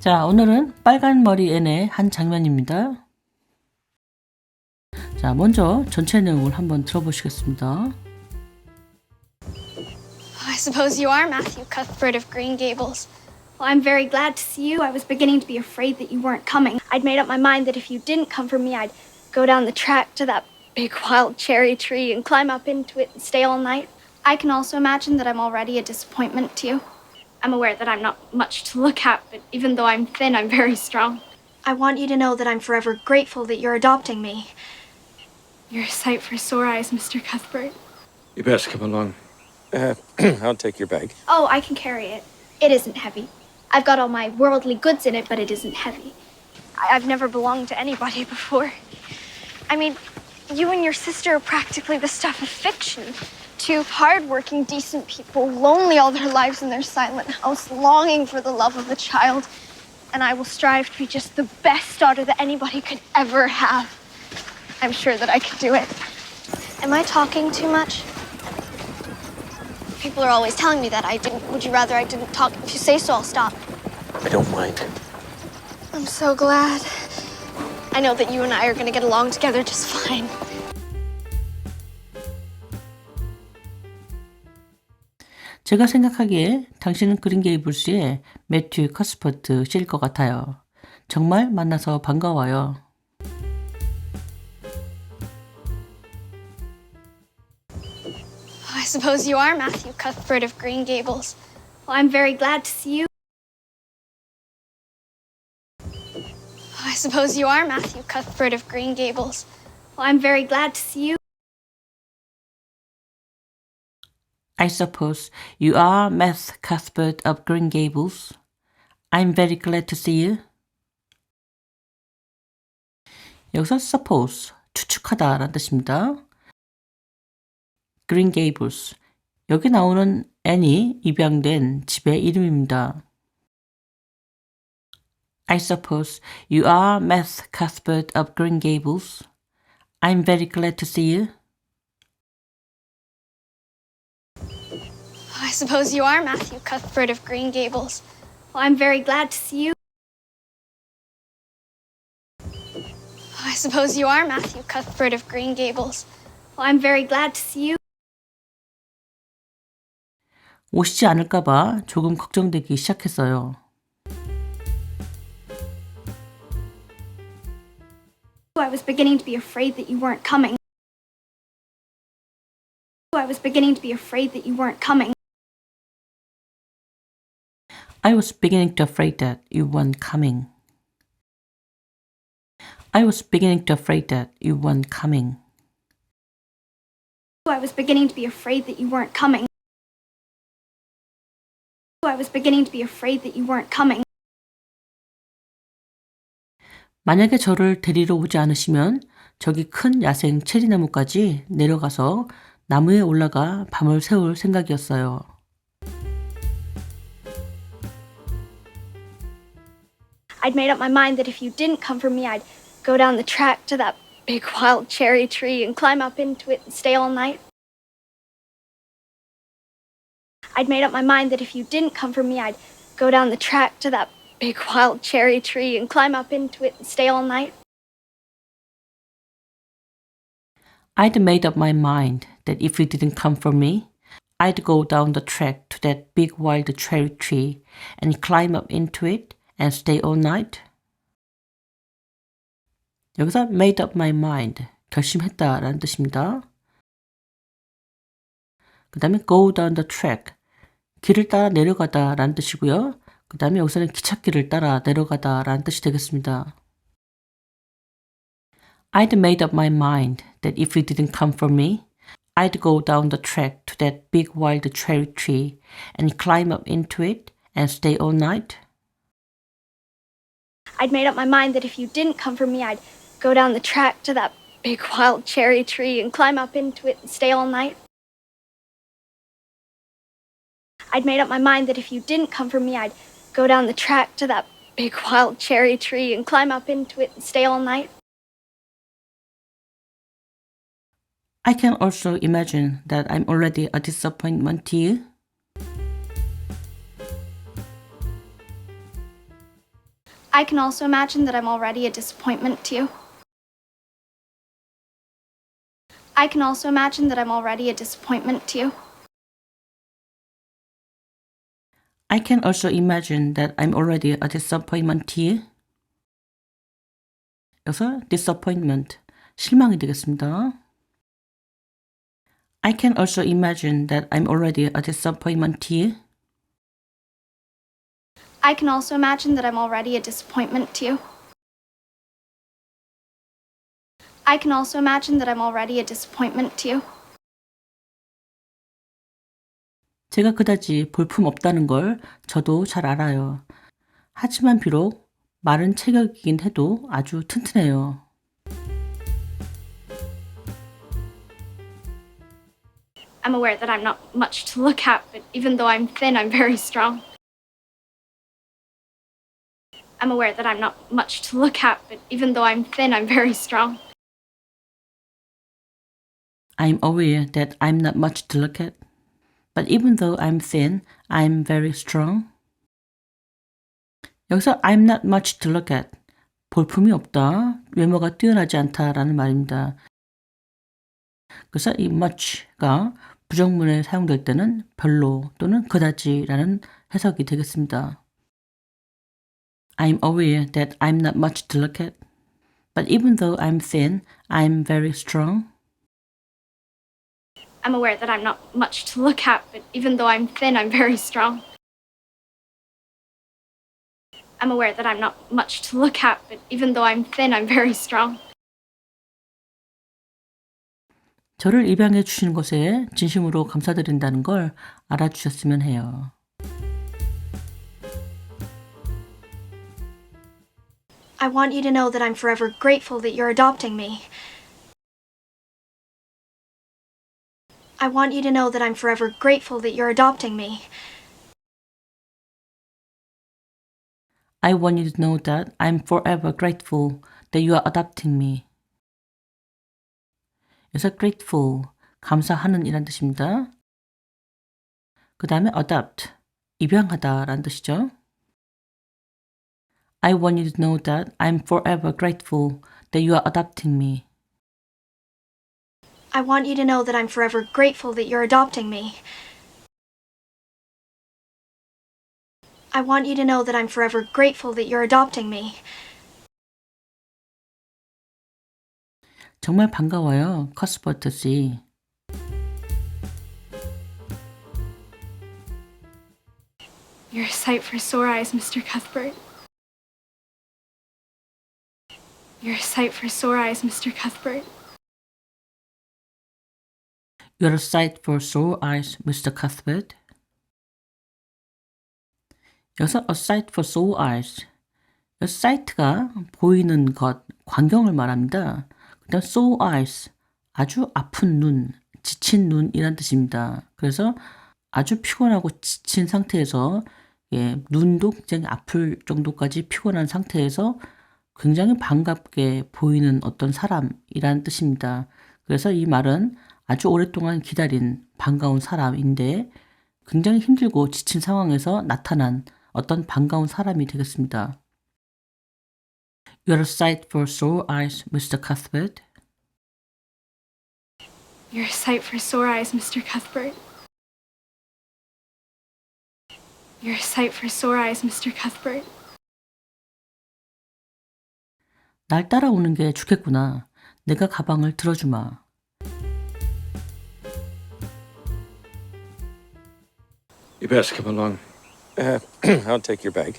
자, 오늘은 빨간 머리 앤의 한 장면입니다. 자, 먼저 전체 내용을 한번 들어보시겠습니다. I suppose you are Matthew Cuthbert of Green Gables. Well, I'm very glad to see you. I was beginning to be afraid that you weren't coming. I'd made up my mind that if you didn't come for me, I'd go down the track to that big wild cherry tree and climb up into it and stay all night. I can also imagine that I'm already a disappointment to you. I'm aware that I'm not much to look at, but even though I'm thin, I'm very strong. I want you to know that I'm forever grateful that you're adopting me. You're a sight for sore eyes, Mr. Cuthbert. You best come along. I'll take your bag. Oh, I can carry it. It isn't heavy. I've got all my worldly goods in it, but it isn't heavy. I've never belonged to anybody before. I mean, you and your sister are practically the stuff of fiction. Two hard-working, decent people, lonely all their lives in their silent house, longing for the love of a child. And I will strive to be just the best daughter that anybody could ever have. I'm sure that I could do it. Am I talking too much? People are always telling me that I didn't. Would you rather I didn't talk? If you say so, I'll stop. I don't mind. I'm so glad. I know that you and I are going to get along together just fine. 제가 생각하기에 당신은 그린 게이블스의 매튜 커스퍼트 씨일 것 같아요. 정말 만나서 반가워요. I suppose you are Matthew Cuthbert of Green Gables. Well, I'm very glad to see you. I suppose you are Matthew Cuthbert of Green Gables. Well, I'm very glad to see you. I suppose you are Matt Cuthbert of Green Gables. I'm very glad to see you. 여기서 suppose, 추측하다 라는 뜻입니다. Green Gables, 여기 나오는 An이 입양된 집의 이름입니다. I suppose you are Matt Cuthbert of Green Gables. I'm very glad to see you. I suppose you are Matthew Cuthbert of Green Gables. Well, I'm very glad to see you. I suppose you are Matthew Cuthbert of Green Gables. Well, I'm very glad to see you. 오시지 않을까봐 조금 걱정되기 시작했어요. I was beginning to be afraid that you weren't coming. I was beginning to be afraid that you weren't coming. I was beginning to afraid that you weren't coming. I was beginning to afraid that you weren't coming. I was beginning to be afraid that you weren't coming. I was beginning to be afraid that you weren't coming. 만약에 저를 데리러 오지 않으시면 저기 큰 야생 체리나무까지 내려가서 나무에 올라가 밤을 새울 생각이었어요. I'd made up my mind that if you didn't come for me, I'd go down the track to that big wild cherry tree and climb up into it and stay all night. I'd made up my mind that if you didn't come for me, I'd go down the track to that big wild cherry tree and climb up into it and stay all night. I'd made up my mind that if you didn't come for me, I'd go down the track to that big wild cherry tree and climb up into it and stay all night. 여기서 made up my mind, 결심했다 라는 뜻입니다. 그 다음에 go down the track, 길을 따라 내려가다 라는 뜻이고요. 그 다음에 여기서는 기찻길을 따라 내려가다 라는 뜻이 되겠습니다. I'd made up my mind that if you didn't come for me, I'd go down the track to that big wild cherry tree and climb up into it and stay all night. I'd made up my mind that if you didn't come for me, I'd go down the track to that big wild cherry tree and climb up into it and stay all night. I'd made up my mind that if you didn't come for me, I'd go down the track to that big wild cherry tree and climb up into it and stay all night. I can also imagine that I'm already a disappointment to you. I can also imagine that I'm already a disappointment to you. I can also imagine that I'm already a disappointment to you. I can also imagine that I'm already a disappointment to you. 여기서 disappointment, 실망이 되겠습니다. I can also imagine that I'm already a disappointment to you. I can also imagine that I'm already a disappointment to you. I can also imagine that I'm already a disappointment to you. 제가 그다지 볼품 없다는 걸 저도 잘 알아요. 하지만 비록 마른 체격이긴 해도 아주 튼튼해요. I'm aware that I'm not much to look at, but even though I'm thin, I'm very strong. I'm aware that I'm not much to look at, but even though I'm thin, I'm very strong. I'm aware that I'm not much to look at. But even though I'm thin, I'm very strong. 여기서 I'm not much to look at. 볼품이 없다, 외모가 뛰어나지 않다라는 말입니다. 그래서 이 much가 부정문에 사용될 때는 별로 또는 그다지라는 해석이 되겠습니다. I'm aware that I'm not much to look at. But even though I'm thin, I'm very strong. I'm aware that I'm not much to look at, but even though I'm thin, I'm very strong. I'm aware that I'm not much to look at, but even though I'm thin, I'm very strong. 저를 입양해 주시는 것에 진심으로 감사드린다는 걸 알아주셨으면 해요. I want you to know that I'm forever grateful that you're adopting me. I want you to know that I'm forever grateful that you're adopting me. I want you to know that I'm forever grateful that you are adopting me. 여기서 grateful, 감사하는 이란 뜻입니다. 그 다음에 adopt, 입양하다 라는 뜻이죠. I want you to know that I'm forever grateful that you are adopting me. I want you to know that I'm forever grateful that you're adopting me. I want you to know that I'm forever grateful that you're adopting me. 정말 반가워요, 커스버트 씨. You're a sight for sore eyes, Mr. Cuthbert. You're a sight for sore eyes, Mr. Cuthbert. You're a sight for sore eyes, Mr. Cuthbert. 여기서 a sight for sore eyes. 이 sight가 보이는 것, 광경을 말합니다. 그 다음 sore eyes, 아주 아픈 눈, 지친 눈이란 뜻입니다. 그래서 아주 피곤하고 지친 상태에서 눈도 굉장히 아플 정도까지 피곤한 상태에서 굉장히 반갑게 보이는 어떤 사람이라는 뜻입니다. 그래서 이 말은 아주 오랫동안 기다린 반가운 사람인데 굉장히 힘들고 지친 상황에서 나타난 어떤 반가운 사람이 되겠습니다. You're a sight for sore eyes, Mr. Cuthbert. You're a sight for sore eyes, Mr. Cuthbert. You're a sight for sore eyes, Mr. Cuthbert. 날 따라오는 게 좋겠구나. 내가 가방을 들어주마. You best come along. I'll take your bag.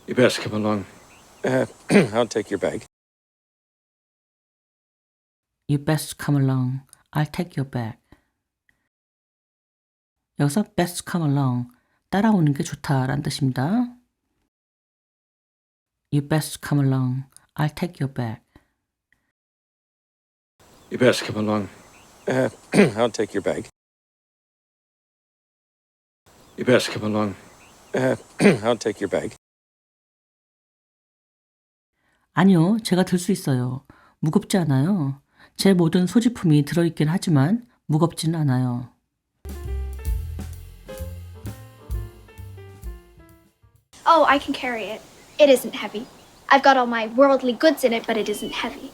You best come along. I'll take your bag. You best come along. I'll take your bag. 여기서 best come along, 따라오는 게 좋다라는 뜻입니다. You best come along. I'll take your bag. You best come along. I'll take your bag. You best come along. I'll take your bag. 아니요, 제가 들 수 있어요. 무겁지 않아요. 제 모든 소지품이 들어있긴 하지만 무겁지는 않아요. Oh, I can carry it. It isn't heavy. I've got all my worldly goods in it, but it isn't heavy.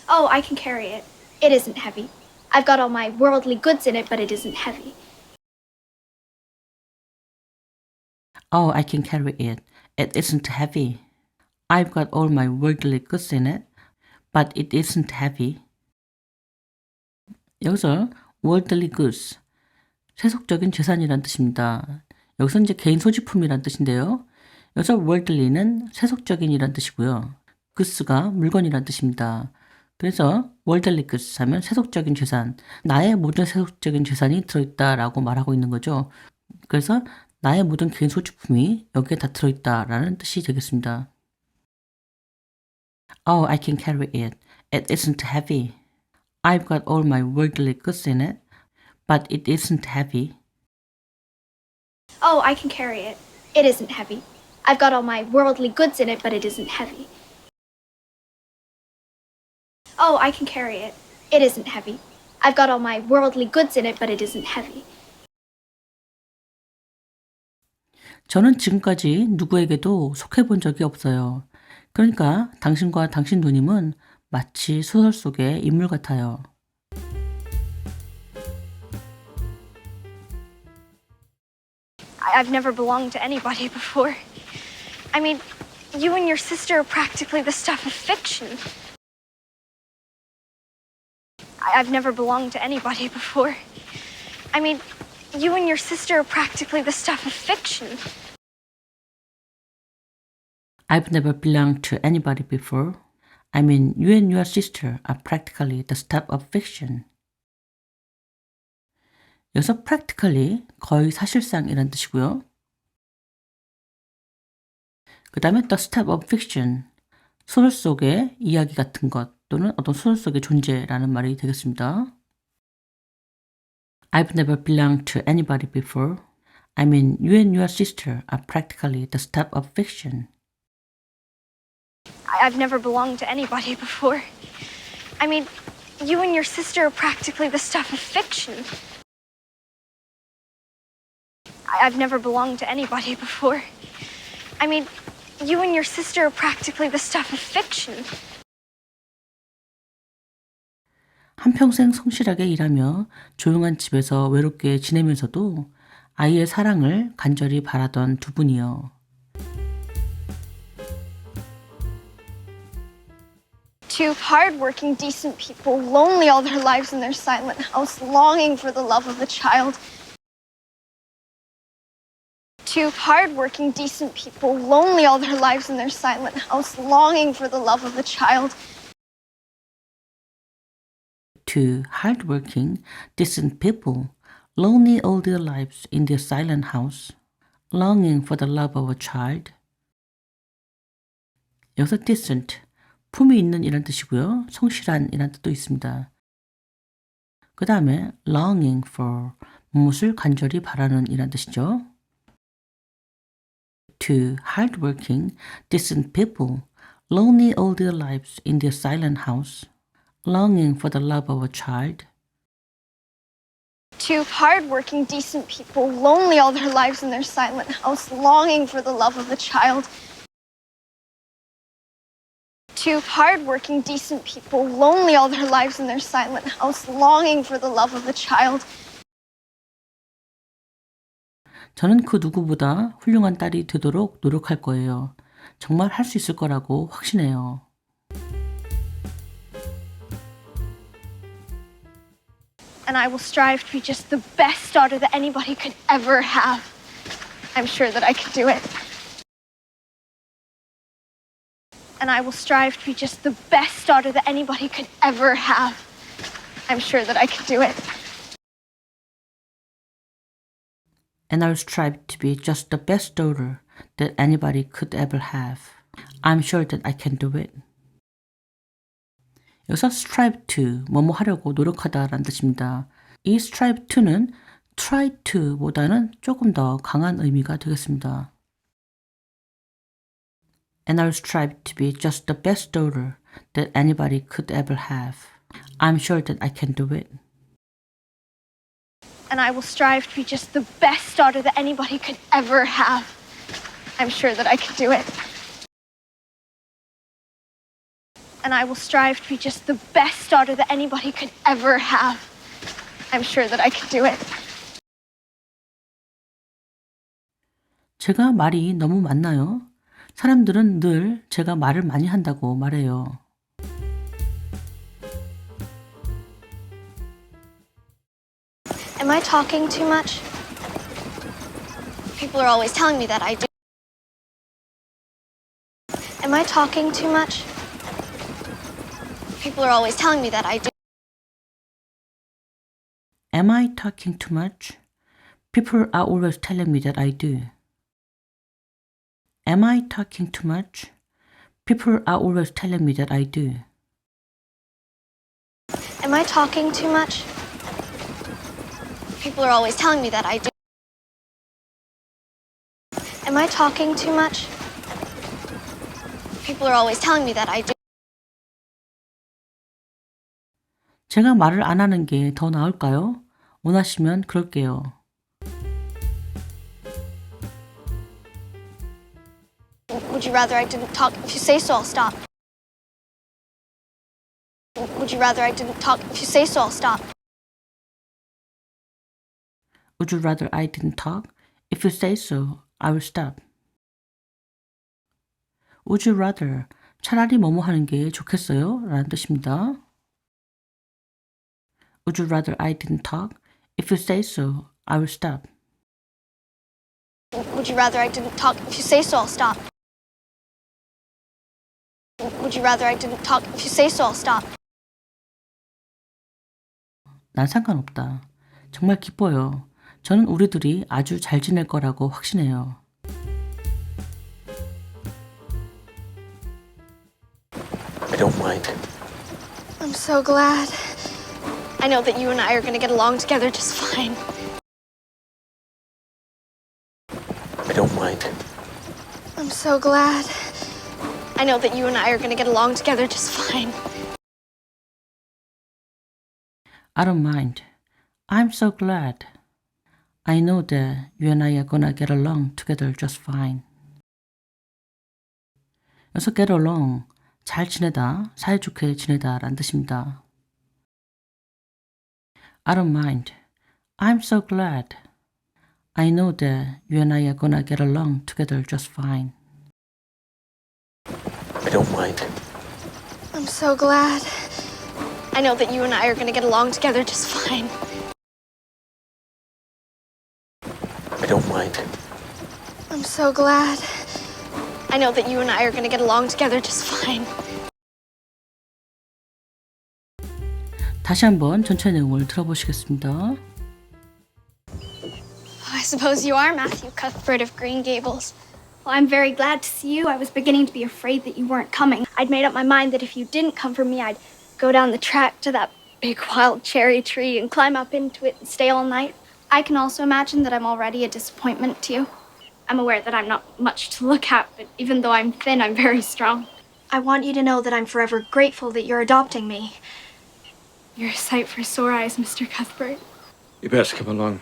Oh, I can carry it. It isn't heavy. I've got all my worldly goods in it, but it isn't heavy. Oh, I can carry it. It isn't heavy. I've got all my worldly goods in it, but it isn't heavy. 여기서 worldly goods, 세속적인 재산이란 뜻입니다. 여기서 이제 개인 소지품이란 뜻인데요. 여기서 worldly는 세속적인이란 뜻이고요. goods가 물건이란 뜻입니다. 그래서 worldly goods 하면 세속적인 재산, 나의 모든 세속적인 재산이 들어있다라고 말하고 있는 거죠. 그래서 나의 모든 개인 소지품이 여기에 다 들어있다라는 뜻이 되겠습니다. Oh, I can carry it. It isn't heavy. I've got all my worldly goods in it, but it isn't heavy. Oh, I can carry it. It isn't heavy. I've got all my worldly goods in it, but it isn't heavy. Oh, I can carry it. It isn't heavy. I've got all my worldly goods in it, but it isn't heavy. 저는 지금까지 누구에게도 속해본 적이 없어요. 그러니까 당신과 당신 누님은 마치 소설 속의 인물 같아요. I've never belonged to anybody before. I mean, you and your sister are practically the stuff of fiction. I've never belonged to anybody before. I mean, you and your sister are practically the stuff of fiction. I've never belonged to anybody before. I mean, you and your sister are practically the stuff of fiction. 여기서 practically 거의 사실상이란 뜻이고요. 그 다음에 the stuff of fiction, 소설 속의 이야기 같은 것 또는 어떤 소설 속의 존재라는 말이 되겠습니다. I've never belonged to anybody before. I mean, you and your sister are practically the stuff of fiction. I've never belonged to anybody before. I mean, you and your sister are practically the stuff of fiction. I've never belonged to anybody before. I mean, you and your sister are practically the stuff of fiction. 한평생 성실하게 일하며 조용한 집에서 외롭게 지내면서도 아이의 사랑을 간절히 바라던 두 분이요. Two hard-working, decent people, lonely all their lives in their silent house, longing for the love of a child. Two hard-working, decent people, lonely all their lives in their silent house, longing for the love of a child. Two hard-working, decent people, lonely all their lives in their silent house, longing for the love of a child. 여기서 decent, 품이 있는 이란 뜻이고요. 성실한 이란 뜻도 있습니다. 그 다음에 longing for, 무엇을 간절히 바라는 이란 뜻이죠. Two hard-working, decent people, lonely all their lives in their silent house, longing for the love of a child. Two hard-working, decent people, lonely all their lives in their silent house, longing for the love of a child. Two hard-working, decent people, lonely all their lives in their silent house, longing for the love of a child. 저는 그 누구보다 훌륭한 딸이 되도록 노력할 거예요. 정말 할 수 있을 거라고 확신해요. And I will strive to be just the best daughter that anybody could ever have. I'm sure that I can do it. And I will strive to be just the best daughter that anybody could ever have. I'm sure that I can do it. And I'll strive to be just the best daughter that anybody could ever have. I'm sure that I can do it. 여기서 strive to, 뭐뭐 하려고 노력하다라는 뜻입니다. 이 strive to는 try to보다는 조금 더 강한 의미가 되겠습니다. And I'll strive to be just the best daughter that anybody could ever have. I'm sure that I can do it. And I will strive to be just the best daughter that anybody could ever have. I'm sure that I can do it. And I will strive to be just the best daughter that anybody could ever have. I'm sure that I can do it. 제가 말이 너무 많나요? 사람들은 늘 제가 말을 많이 한다고 말해요. Am I talking too much? People are always telling me that I do. Am I talking too much? People are always telling me that I do. Am I talking too much? People are always telling me that I do. Am I talking too much? People are always telling me that I do. Am I talking too much? People are always telling me that I do. Am I talking too much? People are always telling me that I do. 제가 말을 안 하는 게 더 나을까요? 원하시면 그럴게요. Would you rather I didn't talk? If you say so, I'll stop. Would you rather I didn't talk? If you say so, I'll stop. Would you rather I didn't talk? If you say so, I will stop. Would you rather 차라리 뭐뭐 하는 게 좋겠어요? 라는 뜻입니다. Would you rather I didn't talk? If you say so, I will stop. Would you rather I didn't talk? If you say so, I'll stop. Would you rather I didn't talk? If you say so, I'll stop. 난 상관없다. 정말 기뻐요. 저는 우리들이 아주 잘 지낼 거라고 확신해요. I don't mind. I'm so glad. I know that you and I are going to get along together just fine. I don't mind. I'm so glad. I know that you and I are going to get along together just fine. I don't mind. I'm so glad. I know that you and I are gonna get along together just fine. 여기서 get along, 잘 지내다, 사이좋게 지내다 라는 뜻입니다. I don't mind. I'm so glad. I know that you and I are gonna get along together just fine. I don't mind. I'm so glad. I know that you and I are going to get along together just fine. I don't mind. I'm so glad. I know that you and I are going to get along together just fine. 다시 한번 전체 내용을 들어보시겠습니다. I suppose you are Matthew Cuthbert of Green Gables. Well, I'm very glad to see you. I was beginning to be afraid that you weren't coming. I'd made up my mind that if you didn't come for me, I'd go down the track to that big wild cherry tree and climb up into it and stay all night. I can also imagine that I'm already a disappointment to you. I'm aware that I'm not much to look at, but even though I'm thin, I'm very strong. I want you to know that I'm forever grateful that you're adopting me. You're a sight for sore eyes, Mr. Cuthbert. You best come along.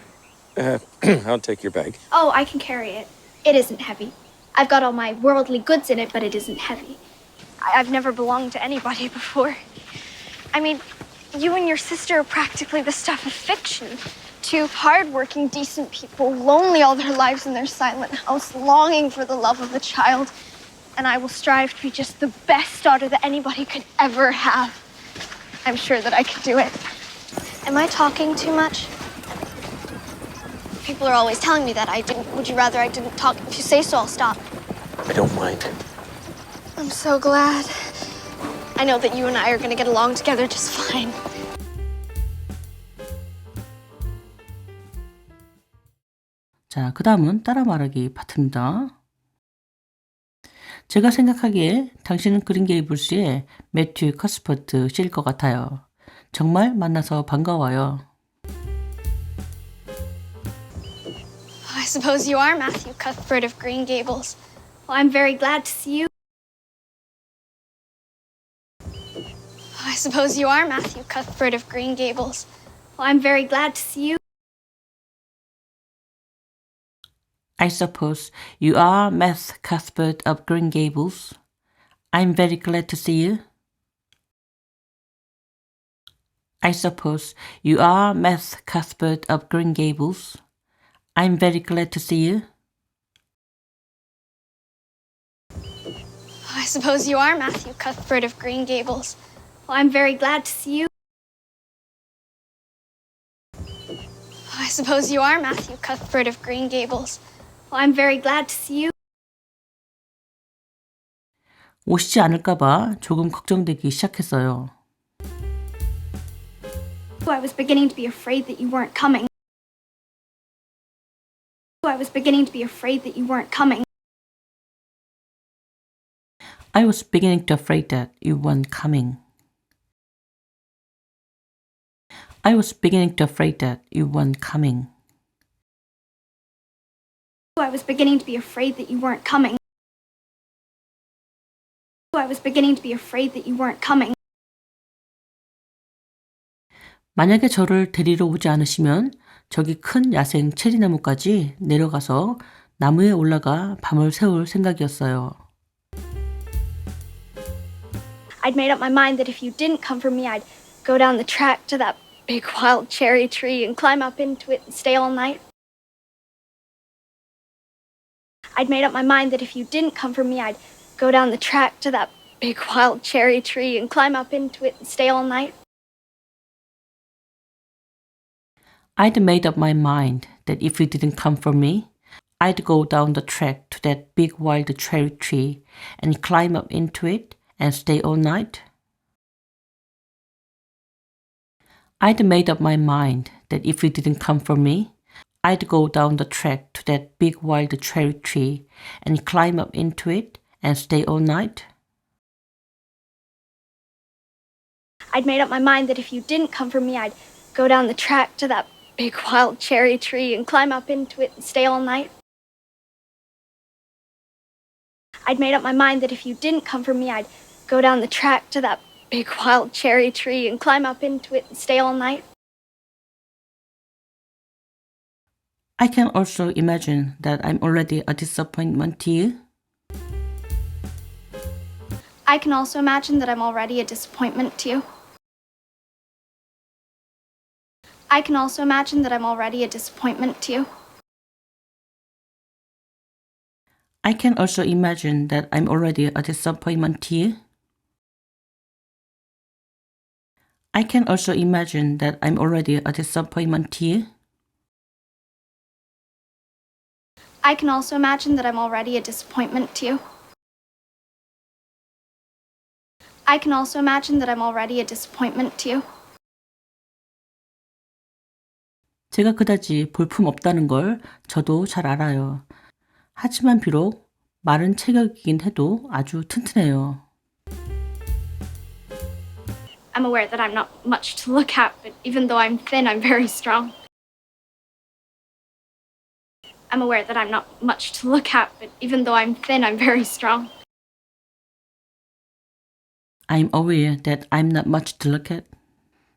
I'll take your bag. Oh, I can carry it. It isn't heavy. I've got all my worldly goods in it, but it isn't heavy. I've never belonged to anybody before. I mean, you and your sister are practically the stuff of fiction. Two hardworking, decent people, lonely all their lives in their silent house, longing for the love of a child. And I will strive to be just the best daughter that anybody could ever have. I'm sure that I can do it. Am I talking too much? People are always telling me that I didn't. Would you rather I didn't talk? If you say so, I'll stop. I don't mind. I'm so glad. I know that you and I are going to get along together just fine. 자, 그 다음은 따라 말하기 파트입니다. 제가 생각하기에 당신은 그린 게이블스의 매튜 커스퍼트 씨일 것 같아요. 정말 만나서 반가워요. I suppose you are Matthew Cuthbert of Green Gables. Well, I'm very glad to see you. I suppose you are Matthew Cuthbert of Green Gables. Well, I'm very glad to see you. I suppose you are Matt Cuthbert of Green Gables. I'm very glad to see you. I suppose you are Matt Cuthbert of Green Gables. I'm very glad to see you. I suppose you are Matthew Cuthbert of Green Gables. Well, I'm very glad to see you. I suppose you are Matthew Cuthbert of Green Gables. Well, I'm very glad to see you. 오시지 않을까봐 조금 걱정되기 시작했어요. I was beginning to be afraid that you weren't coming. I was beginning to be afraid that you weren't coming. I was beginning to afraid that you weren't coming. I was beginning to afraid that you weren't coming. I was beginning to be afraid that you weren't coming. I was beginning to be afraid that you weren't coming. 만약에 저를 데리러 오지 않으시면 저기 큰 야생 체리나무까지 내려가서 나무에 올라가 밤을 새울 생각이었어요. I'd made up my mind that if you didn't come for me, I'd go down the track to that big wild cherry tree and climb up into it and stay all night. I'd made up my mind that if you didn't come for me, I'd go down the track to that big wild cherry tree and climb up into it and stay all night. I'd made up my mind that if you didn't come for me, I'd go down the track to that big wild cherry tree and climb up into it and stay all night. I'd made up my mind that if you didn't come for me, I'd go down the track to that big wild cherry tree and climb up into it and stay all night. I'd made up my mind that if you didn't come for me, I'd go down the track to that big wild cherry tree and climb up into it and stay all night. I'd made up my mind that if you didn't come for me, I'd go down the track to that big wild cherry tree and climb up into it and stay all night. I can also imagine that I'm already a disappointment to you. I can also imagine that I'm already a disappointment to you. I can also imagine that I'm already a disappointment to you. I can also imagine that I'm already a disappointment to you. I can also imagine that I'm already a disappointment to you. I can also imagine that I'm already a disappointment to you. I can also imagine that I'm already a disappointment to you. 제가 그다지 볼품 없다는 걸 저도 잘 알아요. 하지만 비록 마른 체격이긴 해도 아주 튼튼해요. I'm aware that I'm not much to look at, but even though I'm thin, I'm very strong. I'm aware that I'm not much to look at, but even though I'm thin, I'm very strong. I'm aware that I'm not much to look at,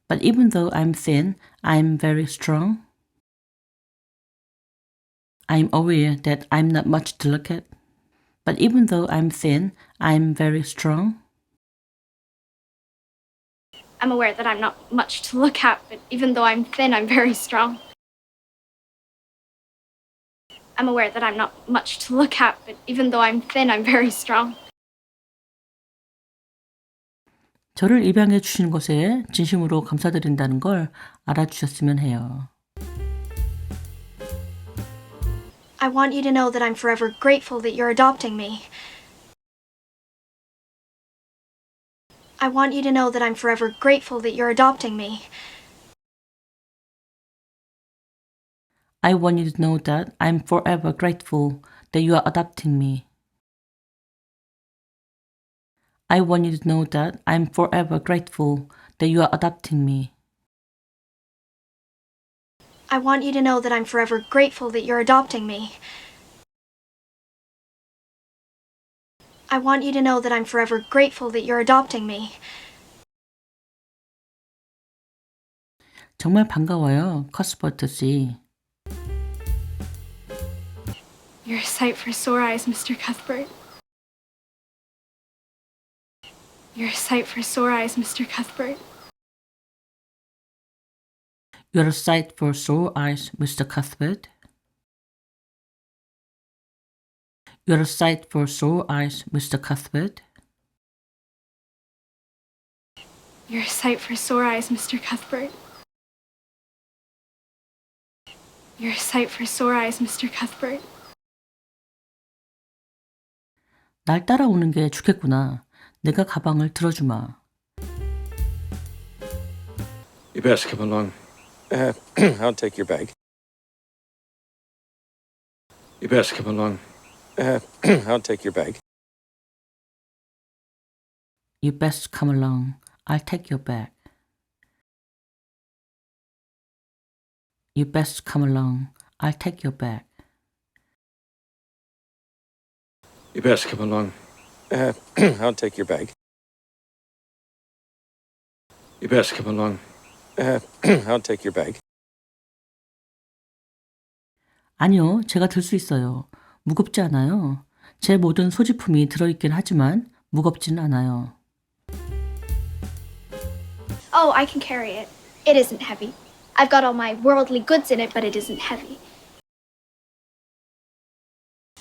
but even though I'm thin, I'm very strong. I'm aware that I'm not much to look at, but even though I'm thin, I'm very strong. I'm aware that I'm not much to look at, but even though I'm thin, I'm very strong. I'm aware that I'm not much to look at, but even though I'm thin, I'm very strong. 저를 입양해 주신 것에 진심으로 감사드린다는 걸 알아주셨으면 해요. I want you to know that I'm forever grateful that you're adopting me. I want you to know that I'm forever grateful that you're adopting me. I want you to know that I'm forever grateful that you are adopting me. I want you to know that I'm forever grateful that you are adopting me. I want you to know that I'm forever grateful that you're adopting me. I want you to know that I'm forever grateful that you're adopting me. 정말 반가워요, 커스버트 씨. You're a sight for sore eyes, Mr. Cuthbert. You're a sight for sore eyes, Mr. Cuthbert. You're a sight for sore eyes, Mr. Cuthbert. You're a sight for sore eyes, Mr. Cuthbert. You're a sight for sore eyes, Mr. Cuthbert. You're a sight for sore eyes, Mr. Cuthbert. 날 따라오는 게 좋겠구나. 내가 가방을 들어주마. You best come along. I'll take your bag. You best come along. I'll take your bag. You best come along. I'll take your bag. You best come along. I'll take your bag. You best come along. I'll take your bag. You best come along. I'll take your bag. 아니요, 제가 들 수 있어요. 무겁지 않아요. 제 모든 소지품이 들어있긴 하지만 무겁지는 않아요. Oh, I can carry it. It isn't heavy. I've got all my worldly goods in it, but it isn't heavy.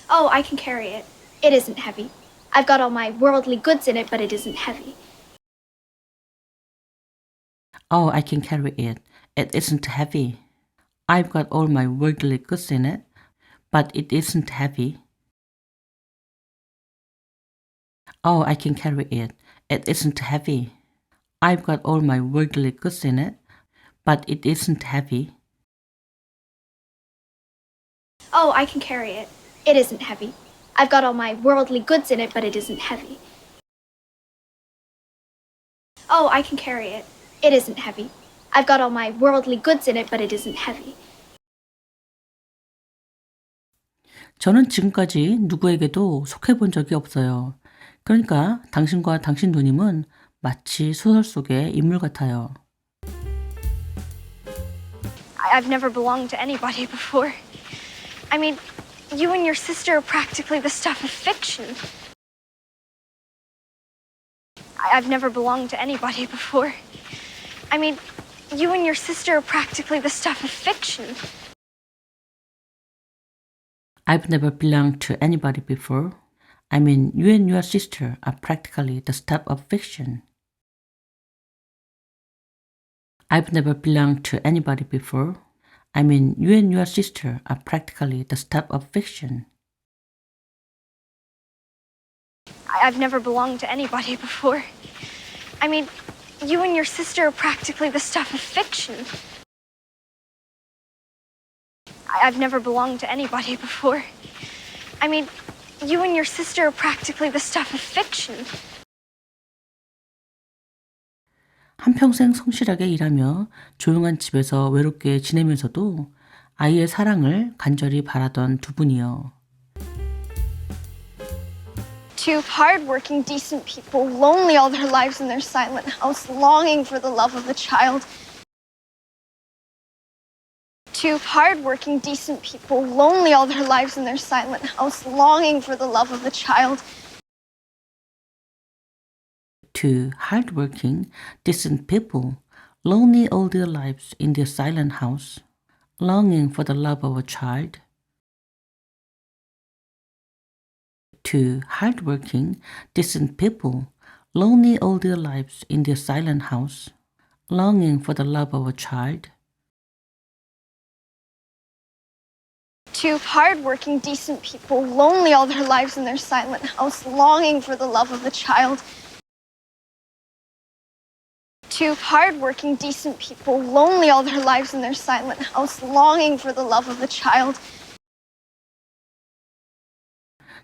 Oh, I can carry it. It isn't heavy. I've got all my worldly goods in it, but it isn't heavy. Oh, I can carry it. It isn't heavy. I've got all my worldly goods in it, but it isn't heavy. Oh, I can carry it. It isn't heavy. I've got all my worldly goods in it, but it isn't heavy. Oh, I can carry it. It isn't heavy. I've got all my worldly goods in it, but it isn't heavy. Oh, I can carry it. It isn't heavy. I've got all my worldly goods in it, but it isn't heavy. 저는 지금까지 누구에게도 속해본 적이 없어요. 그러니까 당신과 당신 누님은 마치 소설 속의 인물 같아요. I've never belonged to anybody before. I mean, you and your sister are practically the stuff of fiction. I've never belonged to anybody before. I mean, you and your sister are practically the stuff of fiction. I've never belonged to anybody before. I mean, you and your sister are practically the stuff of fiction. I've never belonged to anybody before. I mean, you and your sister are practically the stuff of fiction. I've never belonged to anybody before. I mean, you and your sister are practically the stuff of fiction. I've never belonged to anybody before. I mean, you and your sister are practically the stuff of fiction. 한평생 성실하게 일하며 조용한 집에서 외롭게 지내면서도 아이의 사랑을 간절히 바라던 두 분이요. Two hard-working, decent people, lonely all their lives in their silent house, longing for the love of a child. Two hard-working, decent people, lonely all their lives in their silent house, longing for the love of a child. Two hard-working, decent people, lonely all their lives in their silent house, longing for the love of a child. Two hard-working, decent people, lonely all their lives in their silent house, longing for the love of a child. Two hard-working, decent people, lonely all their lives in their silent house, longing for the love of a child. Two hard-working, decent people, lonely all their lives in their silent house, longing for the love of a child.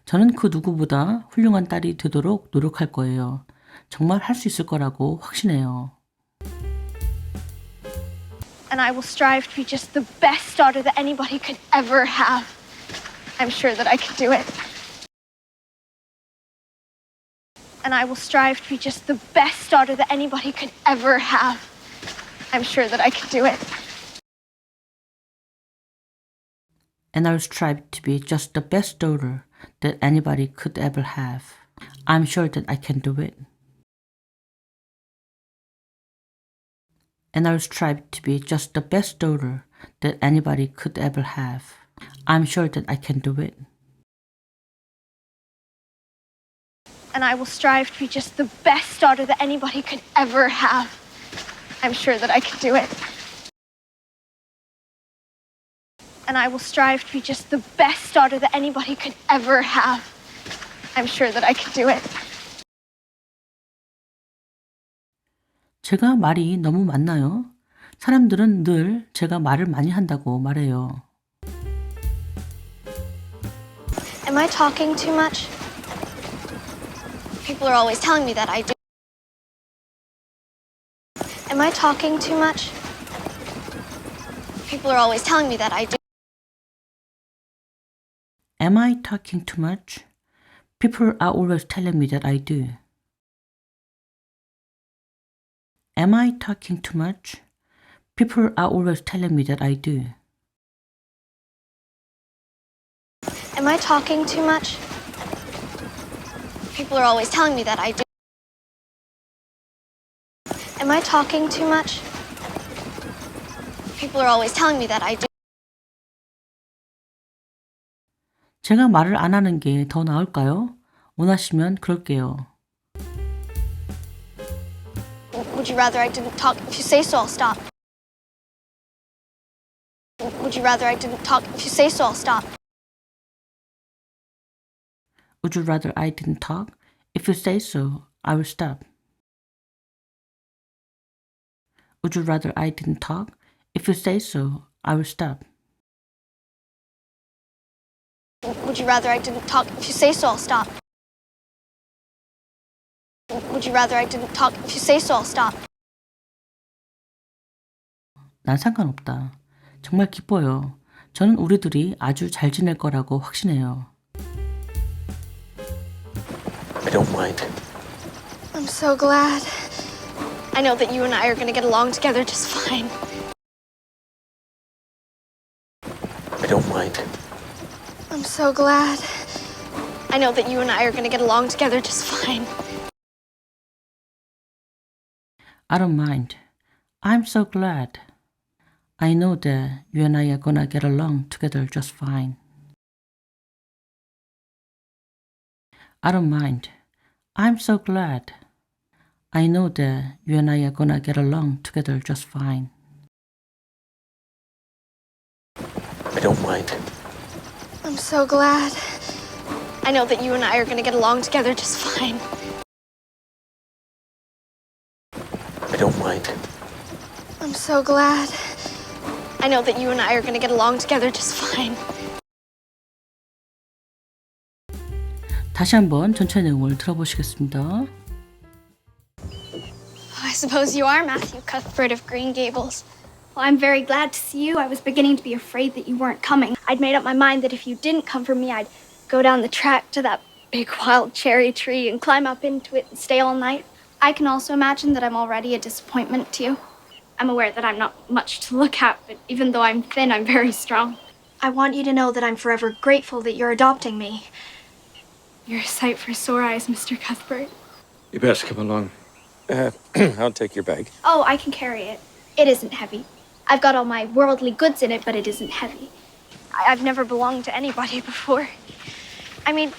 저는 그 누구보다 훌륭한 딸이 되도록 노력할 거예요. 정말 할 수 있을 거라고 확신해요. And I will strive to be just the best daughter that anybody could ever have. I'm sure that I could do it. And I will strive to be just the best daughter that anybody could ever have. I'm sure that I could do it. And I'll strive to be just the best daughter that anybody could ever have. I'm sure that I can do it. And I'll strive to be just the best daughter that anybody could ever have. I'm sure that I can do it. And I will strive to be just the best daughter that anybody could ever have. I'm sure that I can do it. And I will strive to be just the best daughter that anybody could ever have. I'm sure that I can do it. 제가 말이 너무 많나요? 사람들은 늘 제가 말을 많이 한다고 말해요. Am I talking too much? People are always telling me that I do. Am I talking too much? People are always telling me that I do. Am I talking too much? People are always telling me that I do. Am I talking too much? People are always telling me that I do. Am I talking too much? People are always telling me that I do. Am I talking too much? People are always telling me that I do. 제가 말을 안 하는 게 더 나을까요? 원하시면 그럴게요. Would you rather I didn't talk? If you say so, I'll stop. Would you rather I didn't talk? If you say so, I'll stop. Would you rather I didn't talk? If you say so, I will stop. Would you rather I didn't talk? If you say so, I will stop. Would you rather I didn't talk? If you say so, I'll stop. Would you rather I didn't talk? If you say so, I'll stop. 난 상관없다. 정말 기뻐요. 저는 우리들이 아주 잘 지낼 거라고 확신해요. I don't mind. I'm so glad. I know that you and I are going to get along together just fine. I don't mind. I'm so glad. I know that you and I are going to get along together just fine. I don't mind. I'm so glad. I know that you and I are gonna get along together just fine. I don't mind. I'm so glad. I know that you and I are gonna get along together just fine. I don't mind. I'm so glad. I know that you and I are going to get along together just fine. I don't mind. I'm so glad. I know that you and I are going to get along together just fine. 다시 한번 전체 내용을 들어보시겠습니다. I suppose you are Matthew Cuthbert of Green Gables. Well, I'm very glad to see you. I was beginning to be afraid that you weren't coming. I'd made up my mind that if you didn't come for me, I'd go down the track to that big wild cherry tree and climb up into it and stay all night. I can also imagine that I'm already a disappointment to you. I'm aware that I'm not much to look at, but even though I'm thin, I'm very strong. I want you to know that I'm forever grateful that you're adopting me. You're a sight for sore eyes, Mr. Cuthbert. You best come along. I'll take your bag. Oh, I can carry it. It isn't heavy. I've got all my worldly goods in it, but it isn't heavy. I've never belonged to anybody before. I mean,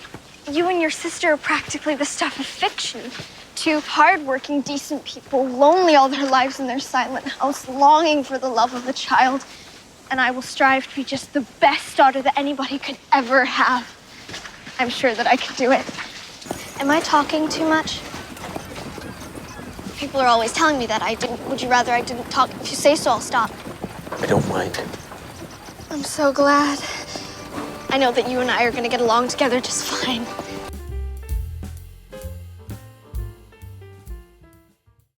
you and your sister are practically the stuff of fiction. Two hard-working, decent people, lonely all their lives in their silent house, longing for the love of a child. And I will strive to be just the best daughter that anybody could ever have. I'm sure that I can do it. Am I talking too much? People are always telling me that I do. Would you rather I didn't talk? If you say so, I'll stop. I don't mind. I'm so glad. I know that you and I are going to get along together just fine.